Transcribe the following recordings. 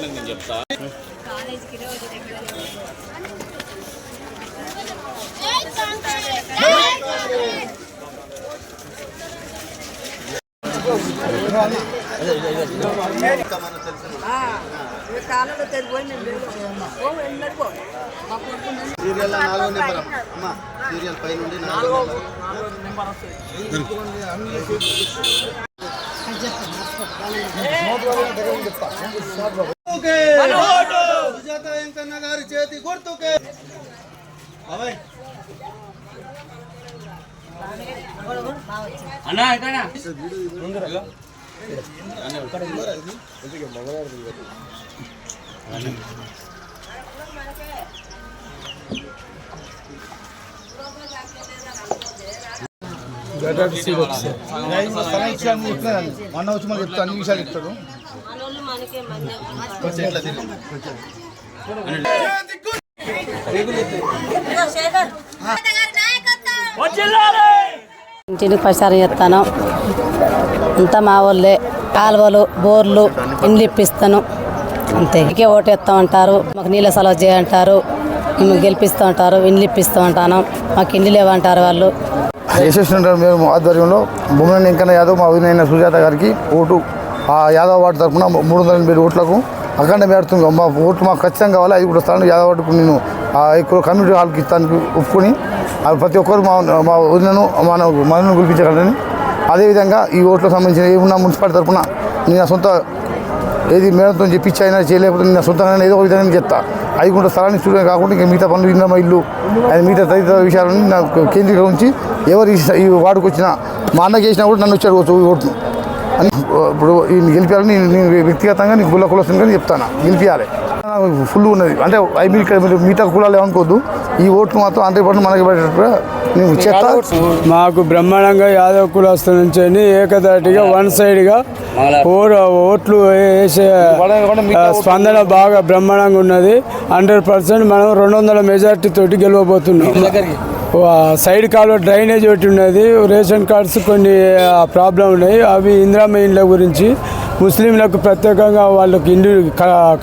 నేను చెప్తా. సీరియల్ 4వ నెంబర్ అమ్మా, సీరియల్ పై నుండి 4వ నెంబర్ సుజాత వెంకన్న గారి చేతి గుర్తుకే. అన్నా ఎక్కడా మొన్న వచ్చి మనకి చెప్తాను, అన్ని విషయాలు చెప్తాడు. ఇంటిని ప్రచారం చేస్తాను. అంతా మా వాళ్ళే. కాలువలు, బోర్లు, ఇండ్లు ఇప్పిస్తాను అంతే. ఇంకే ఓటేస్తూ ఉంటారు, మాకు నీళ్ళ సలవ చేయంటారు, మేము గెలిపిస్తూ ఉంటారు, ఇండ్లు ఇప్పిస్తూ ఉంటాను. మాకు ఇండ్లు లేవంటారు వాళ్ళు. యశస్వి మేము ఆధ్వర్యంలో బొమ్మన వెంకన్న యాదవ్ మా అవినైన సుజాత గారికి ఓటు ఆ యాదవ్ వార్డు తరఫున 380 ఓట్లకు అఖండ మేడుతుంది. మా ఓట్లు మాకు ఖచ్చితంగా కావాలి. అది కూడా స్థానం యాదవ్ వార్డుకు నేను ఎక్కువ కమ్యూనిటీ హాల్కి ఇస్తానికి ఒప్పుకొని ప్రతి ఒక్కరు మా వదినను మనను గురిపించగలని. అదేవిధంగా ఈ ఓట్లకు సంబంధించిన ఏమున్నా మున్సిపాలిటీ తరఫున నేను సొంత ఏది మేడంతో చెప్పించి అయినా చేయలేకపోతే నేను సొంతంగా ఏదో ఒక విధంగా చెప్తా. అవి కూడా స్థలాన్ని చూడడం కాకుండా ఇంకా మిగతా పనులు ఇంద్రమ్మ ఇల్లు అది మిగతా తదితర విషయాలను నాకు కేంద్రీకరించి ఎవరు ఈ వార్డుకు వచ్చినా మా అన్న చేసినా కూడా నన్ను వచ్చాడు ఓటు అని ఇప్పుడు గెలిపించాలని నేను వ్యక్తిగతంగా నీకు కులస్తునిగా చెప్తాను. గెలిపించాలి ఫుల్ ఉన్నది అంటే మిగతా కులాలు ఏమనుకోవద్దు. ఈ ఓట్లు మాత్రం 100% మనకి పడేటట్టుగా నేను చెప్తా. మాకు బ్రహ్మాండంగా యాదవ్ కులస్తుల నుంచి ఏకదాటిగా వన్ సైడ్గా ఓట్లు వేసే స్పందన బాగా బ్రహ్మాండంగా ఉన్నది. 100% మనం 200 మెజార్టీ తోటి గెలవబోతున్నాం. సైడ్ కాలువ డ్రైనేజ్ ఒకటి ఉన్నది. రేషన్ కార్డ్స్ కొన్ని ప్రాబ్లం ఉన్నాయి. అవి ఇందిరమ్మ ఇండ్ల గురించి ముస్లింలకు ప్రత్యేకంగా వాళ్ళకి ఇండ్లు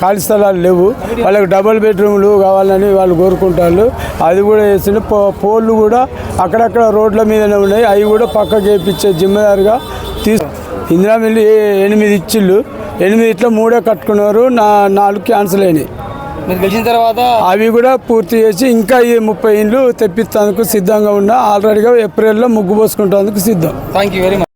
ఖాళీ స్థలాలు లేవు, వాళ్ళకి డబుల్ బెడ్రూమ్లు కావాలని వాళ్ళు కోరుకుంటారు. అది కూడా వేసిన పోళ్ళు కూడా అక్కడక్కడ రోడ్ల మీదనే ఉన్నాయి. అవి కూడా పక్కకి వేయించే జిమ్మేదారుగా ఇందిరమ్మ ఇల్లు 8 ఇచ్చిళ్ళు. 8 3 కట్టుకున్నారు, 4 క్యాన్సిల్ అయినాయి. మీరు గెలిచిన తర్వాత అవి కూడా పూర్తి చేసి ఇంకా ఈ 30 ఇండ్లు తెప్పించేందుకు సిద్ధంగా ఉన్నా. ఆల్రెడీగా ఏప్రిల్లో ముగ్గు పోసుకుంటేందుకు సిద్ధం. Thank you very much.